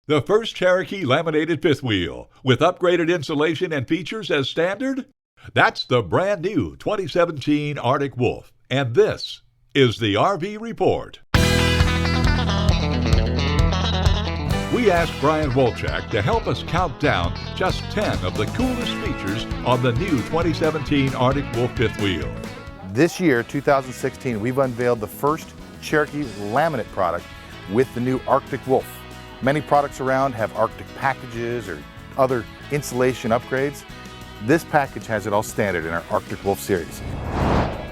The first Cherokee laminated fifth wheel with upgraded insulation and features as standard? That's the brand new 2017 Arctic Wolf. And this is the RV Report. We asked Brian Wolchak to help us count down just 10 of the coolest features on the new 2017 Arctic Wolf fifth wheel. This year, 2016, we've unveiled the first Cherokee laminate product with the new Arctic Wolf. Many products around have Arctic packages or other insulation upgrades. This package has it all standard in our Arctic Wolf series.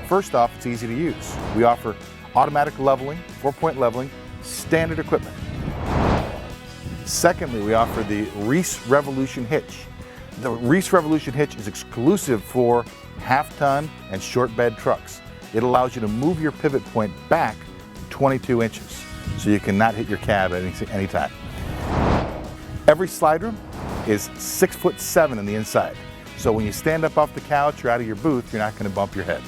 First off, it's easy to use. We offer automatic leveling, 4-point leveling, standard equipment. Secondly, we offer the Reese Revolution hitch. The Reese Revolution hitch is exclusive for half-ton and short bed trucks. It allows you to move your pivot point back 22 inches, so you cannot hit your cab at any time. Every slide room is 6'7" on the inside. So when you stand up off the couch or out of your booth, you're not going to bump your head.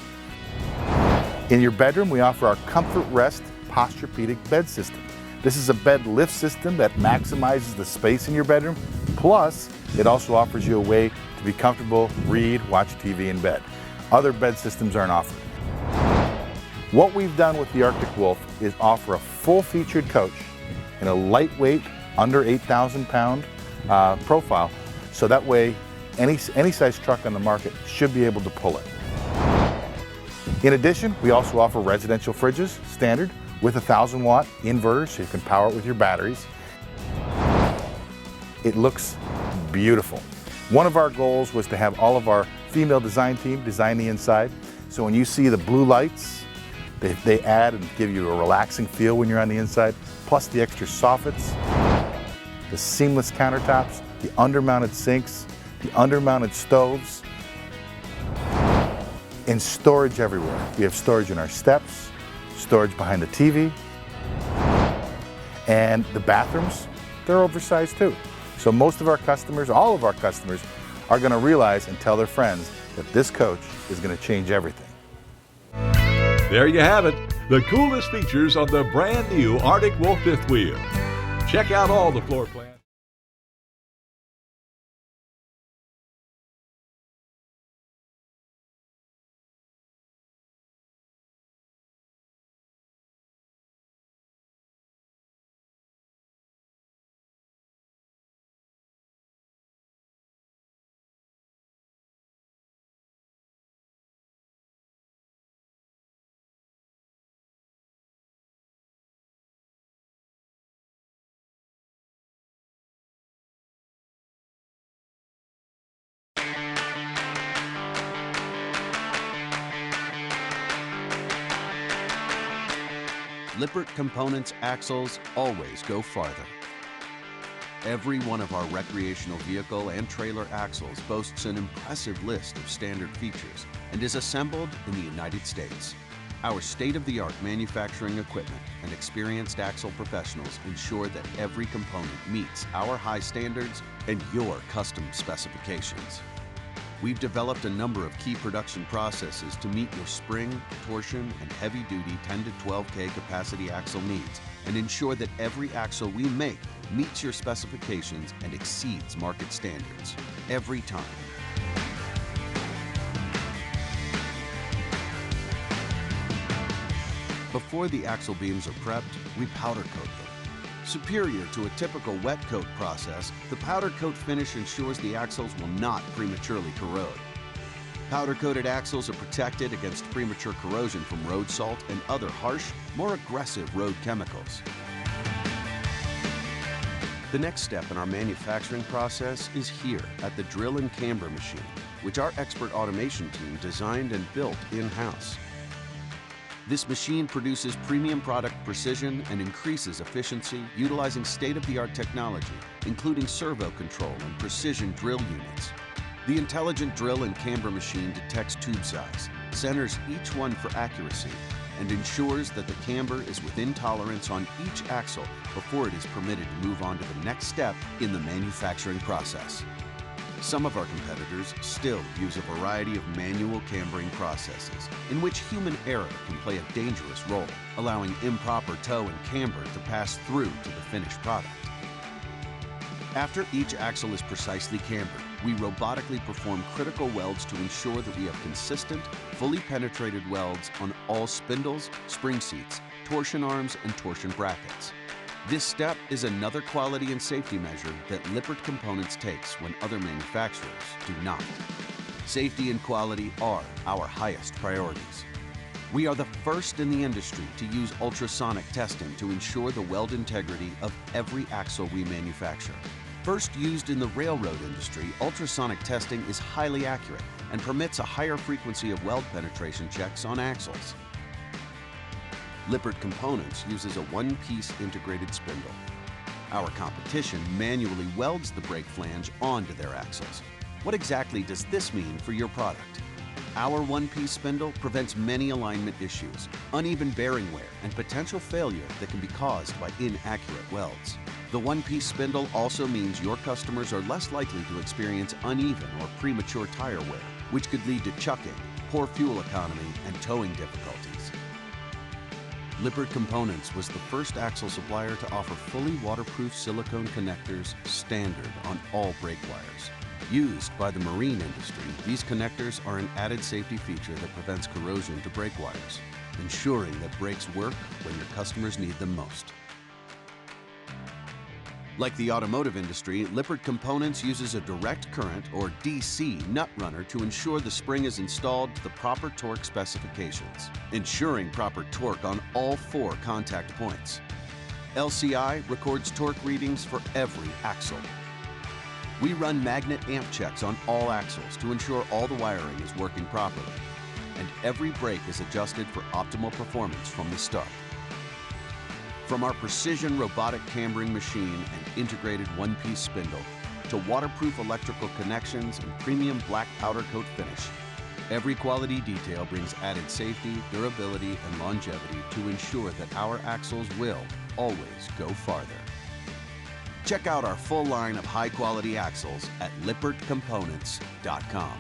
In your bedroom, we offer our Comfort Rest Posturepedic bed system. This is a bed lift system that maximizes the space in your bedroom. Plus, it also offers you a way to be comfortable, read, watch TV in bed. Other bed systems aren't offered. What we've done with the Arctic Wolf is offer a full-featured coach in a lightweight, under 8,000 pound profile, so that way any size truck on the market should be able to pull it. In addition, we also offer residential fridges, standard, with a 1,000-watt inverter so you can power it with your batteries. It looks beautiful. One of our goals was to have all of our female design team design the inside, so when you see the blue lights, they add and give you a relaxing feel when you're on the inside, plus the extra soffits, the seamless countertops, the undermounted sinks, the undermounted stoves, and storage everywhere. We have storage in our steps, storage behind the TV, and the bathrooms, they're oversized too. So most of our customers, all of our customers, are going to realize and tell their friends that this coach is going to change everything. There you have it, the coolest features on the brand new Arctic Wolf fifth wheel. Check out all the floor plans. Lippert Components axles always go farther. Every one of our recreational vehicle and trailer axles boasts an impressive list of standard features and is assembled in the United States. Our state-of-the-art manufacturing equipment and experienced axle professionals ensure that every component meets our high standards and your custom specifications. We've developed a number of key production processes to meet your spring, torsion, and heavy-duty 10 to 12K capacity axle needs and ensure that every axle we make meets your specifications and exceeds market standards every time. Before the axle beams are prepped, we powder coat them. Superior to a typical wet coat process, the powder coat finish ensures the axles will not prematurely corrode. Powder-coated axles are protected against premature corrosion from road salt and other harsh, more aggressive road chemicals. The next step in our manufacturing process is here at the drill and camber machine, which our expert automation team designed and built in-house. This machine produces premium product precision and increases efficiency utilizing state-of-the-art technology, including servo control and precision drill units. The intelligent drill and camber machine detects tube size, centers each one for accuracy, and ensures that the camber is within tolerance on each axle before it is permitted to move on to the next step in the manufacturing process. Some of our competitors still use a variety of manual cambering processes in which human error can play a dangerous role, allowing improper toe and camber to pass through to the finished product. After each axle is precisely cambered, we robotically perform critical welds to ensure that we have consistent, fully penetrated welds on all spindles, spring seats, torsion arms, and torsion brackets. This step is another quality and safety measure that Lippert Components takes when other manufacturers do not. Safety and quality are our highest priorities. We are the first in the industry to use ultrasonic testing to ensure the weld integrity of every axle we manufacture. First used in the railroad industry, ultrasonic testing is highly accurate and permits a higher frequency of weld penetration checks on axles. Lippert Components uses a one-piece integrated spindle. Our competition manually welds the brake flange onto their axles. What exactly does this mean for your product? Our one-piece spindle prevents many alignment issues, uneven bearing wear, and potential failure that can be caused by inaccurate welds. The one-piece spindle also means your customers are less likely to experience uneven or premature tire wear, which could lead to chucking, poor fuel economy, and towing difficulties. Lippert Components was the first axle supplier to offer fully waterproof silicone connectors standard on all brake wires. Used by the marine industry, these connectors are an added safety feature that prevents corrosion to brake wires, ensuring that brakes work when your customers need them most. Like the automotive industry, Lippert Components uses a direct current, or DC, nut runner to ensure the spring is installed to the proper torque specifications, ensuring proper torque on all 4 contact points. LCI records torque readings for every axle. We run magnet amp checks on all axles to ensure all the wiring is working properly, and every brake is adjusted for optimal performance from the start. From our precision robotic cambering machine and integrated one-piece spindle to waterproof electrical connections and premium black powder coat finish, every quality detail brings added safety, durability, and longevity to ensure that our axles will always go farther. Check out our full line of high-quality axles at lippertcomponents.com.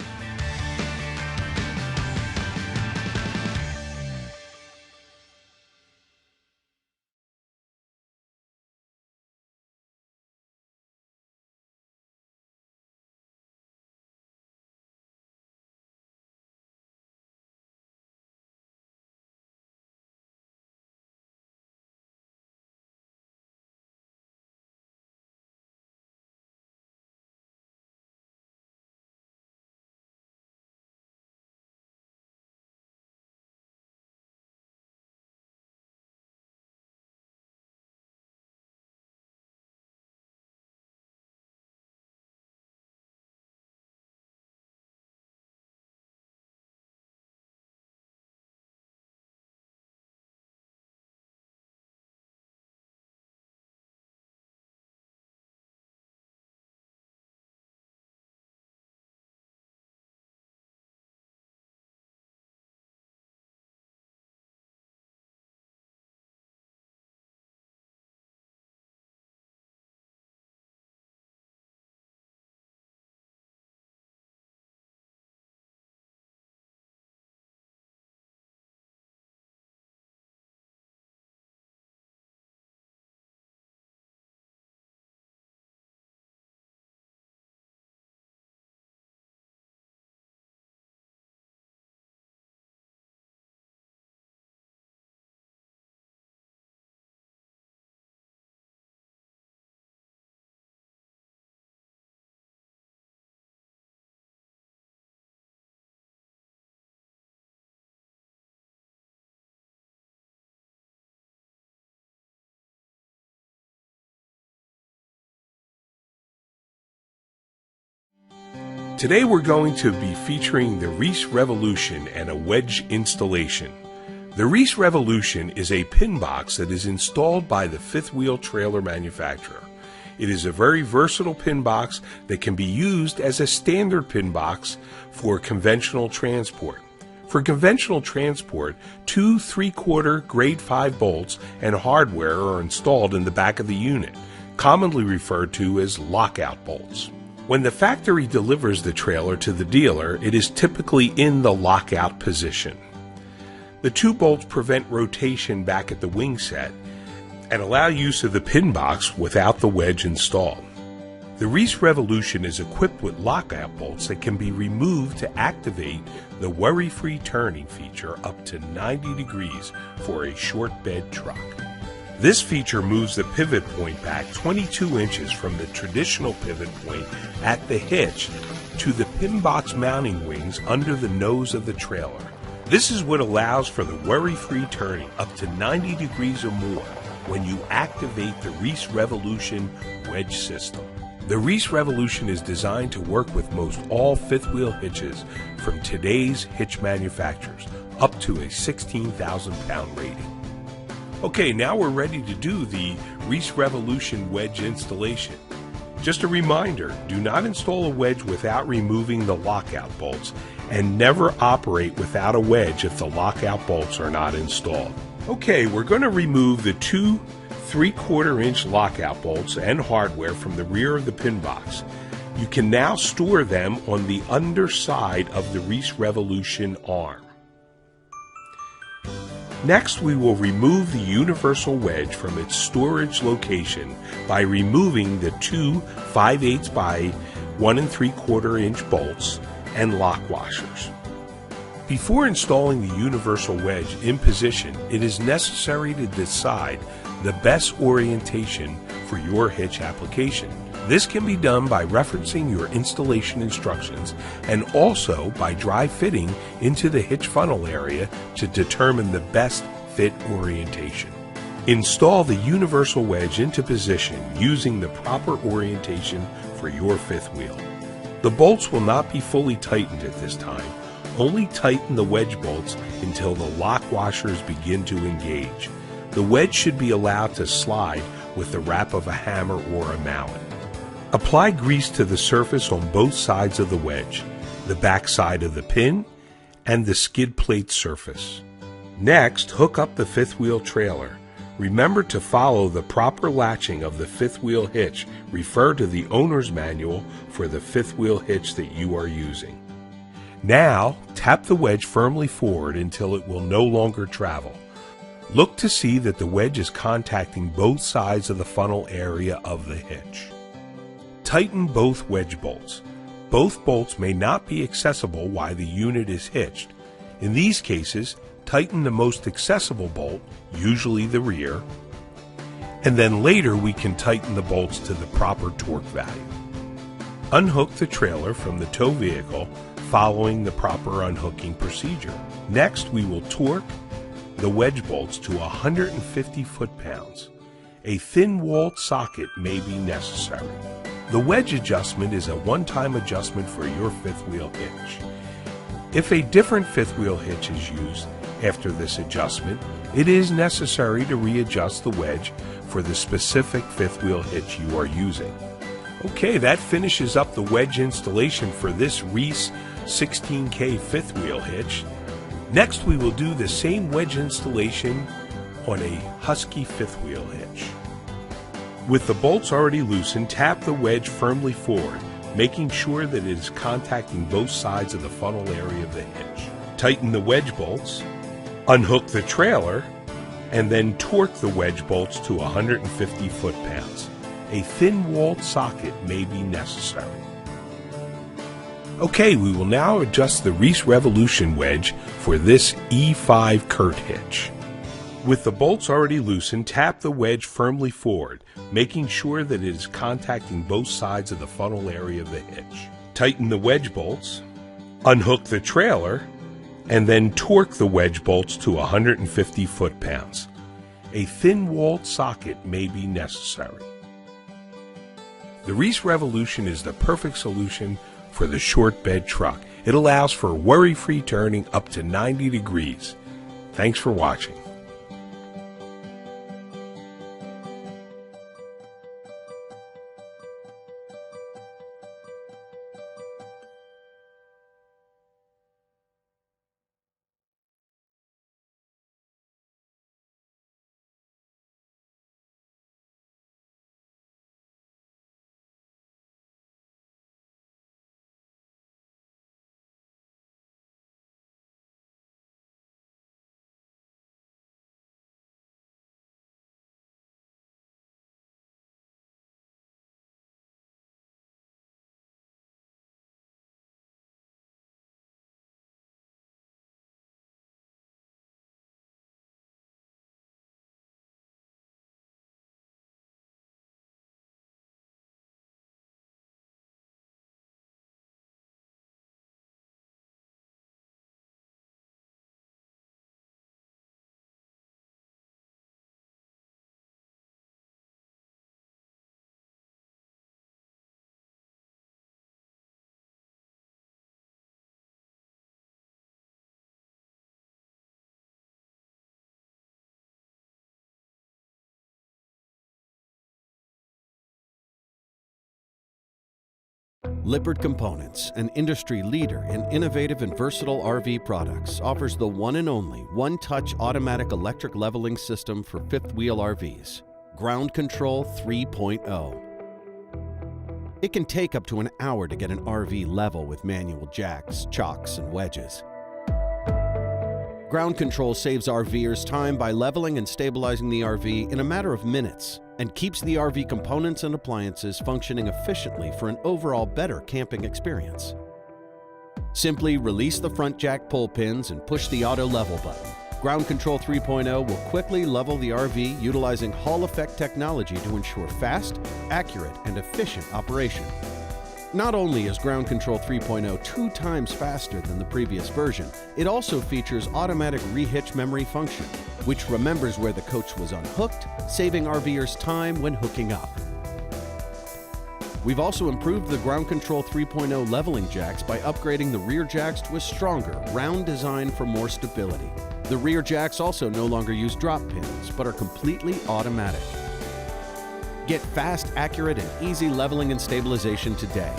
Today we're going to be featuring the Reese Revolution and a wedge installation. The Reese Revolution is a pin box that is installed by the fifth wheel trailer manufacturer. It is a very versatile pin box that can be used as a standard pin box for conventional transport. For conventional transport, 2 3/4 grade 5 bolts and hardware are installed in the back of the unit, commonly referred to as lockout bolts. When the factory delivers the trailer to the dealer, it is typically in the lockout position. The 2 bolts prevent rotation back at the wing set and allow use of the pin box without the wedge installed. The Reese Revolution is equipped with lockout bolts that can be removed to activate the worry-free turning feature up to 90 degrees for a short bed truck. This feature moves the pivot point back 22 inches from the traditional pivot point at the hitch to the pin box mounting wings under the nose of the trailer. This is what allows for the worry-free turning up to 90 degrees or more when you activate the Reese Revolution wedge system. The Reese Revolution is designed to work with most all fifth wheel hitches from today's hitch manufacturers, up to a 16,000 pound rating. Okay, now we're ready to do the Reese Revolution wedge installation. Just a reminder, do not install a wedge without removing the lockout bolts, and never operate without a wedge if the lockout bolts are not installed. Okay, we're going to remove the two 3/4 inch lockout bolts and hardware from the rear of the pin box. You can now store them on the underside of the Reese Revolution arm. Next, we will remove the universal wedge from its storage location by removing the two 5/8 by 1 3/4 inch bolts and lock washers. Before installing the universal wedge in position, it is necessary to decide the best orientation for your hitch application. This can be done by referencing your installation instructions and also by dry fitting into the hitch funnel area to determine the best fit orientation. Install the universal wedge into position using the proper orientation for your fifth wheel. The bolts will not be fully tightened at this time. Only tighten the wedge bolts until the lock washers begin to engage. The wedge should be allowed to slide with the wrap of a hammer or a mallet. Apply grease to the surface on both sides of the wedge, the back side of the pin, and the skid plate surface. Next, hook up the fifth wheel trailer. Remember to follow the proper latching of the fifth wheel hitch. Refer to the owner's manual for the fifth wheel hitch that you are using. Now, tap the wedge firmly forward until it will no longer travel. Look to see that the wedge is contacting both sides of the funnel area of the hitch. Tighten both wedge bolts. Both bolts may not be accessible while the unit is hitched. In these cases, tighten the most accessible bolt, usually the rear, and then later we can tighten the bolts to the proper torque value. Unhook the trailer from the tow vehicle following the proper unhooking procedure. Next, we will torque the wedge bolts to 150 foot-pounds. A thin-walled socket may be necessary. The wedge adjustment is a one-time adjustment for your fifth wheel hitch. If a different fifth wheel hitch is used after this adjustment, it is necessary to readjust the wedge for the specific fifth wheel hitch you are using. Okay, that finishes up the wedge installation for this Reese 16K fifth wheel hitch. Next, we will do the same wedge installation on a Husky fifth wheel hitch. With the bolts already loosened, tap the wedge firmly forward, making sure that it is contacting both sides of the funnel area of the hitch. Tighten the wedge bolts, unhook the trailer, and then torque the wedge bolts to 150 foot-pounds. A thin-walled socket may be necessary. Okay, we will now adjust the Reese Revolution wedge for this E5 Curt hitch. With the bolts already loosened, tap the wedge firmly forward, making sure that it is contacting both sides of the funnel area of the hitch. Tighten the wedge bolts, unhook the trailer, and then torque the wedge bolts to 150 foot-pounds. A thin-walled socket may be necessary. The Reese Revolution is the perfect solution for the short bed truck. It allows for worry-free turning up to 90 degrees. Thanks for watching. Lippert Components, an industry leader in innovative and versatile RV products, offers the one and only one-touch automatic electric leveling system for fifth wheel RVs, Ground Control 3.0. It can take up to an hour to get an RV level with manual jacks, chocks, and wedges. Ground Control saves RVers time by leveling and stabilizing the RV in a matter of minutes and keeps the RV components and appliances functioning efficiently for an overall better camping experience. Simply release the front jack pull pins and push the auto level button. Ground Control 3.0 will quickly level the RV utilizing Hall effect technology to ensure fast, accurate, and efficient operation. Not only is Ground Control 3.0 2 times faster than the previous version, it also features automatic rehitch memory function, which remembers where the coach was unhooked, saving RVers time when hooking up. We've also improved the Ground Control 3.0 leveling jacks by upgrading the rear jacks to a stronger, round design for more stability. The rear jacks also no longer use drop pins, but are completely automatic. Get fast, accurate, and easy leveling and stabilization today.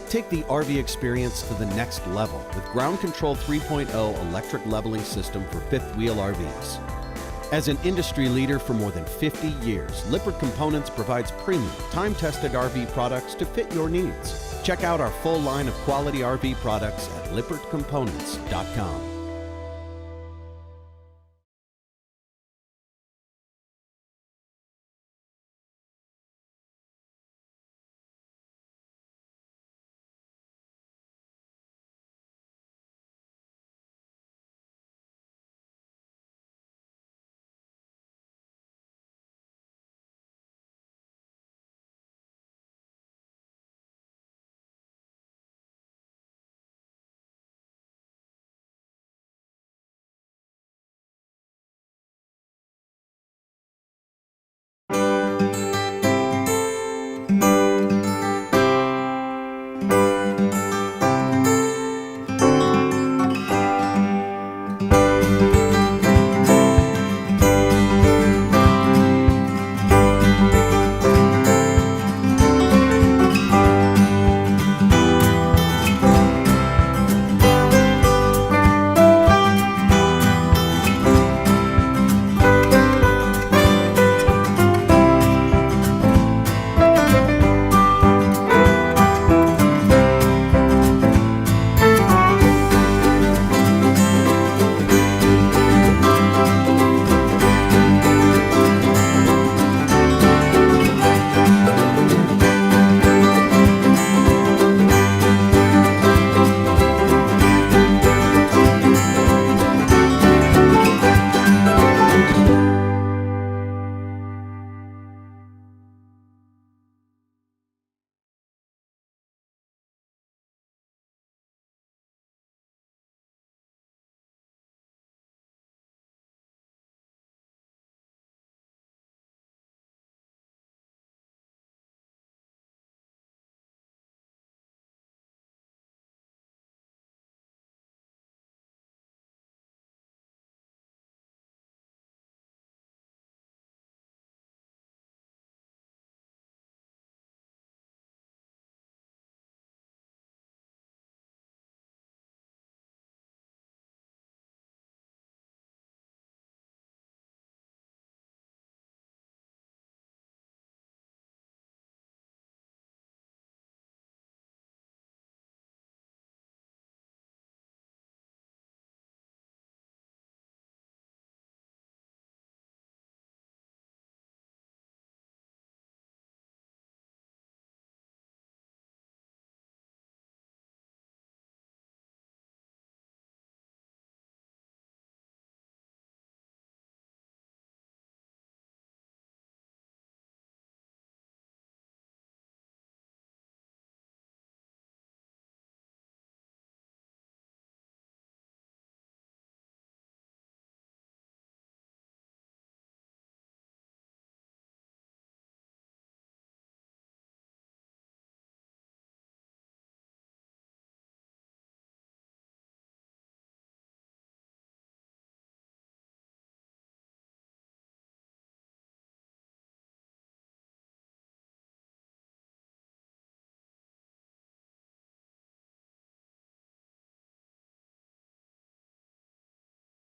Take the RV experience to the next level with Ground Control 3.0 electric leveling system for fifth wheel RVs. As an industry leader for more than 50 years, Lippert Components provides premium, time-tested RV products to fit your needs. Check out our full line of quality RV products at lippertcomponents.com.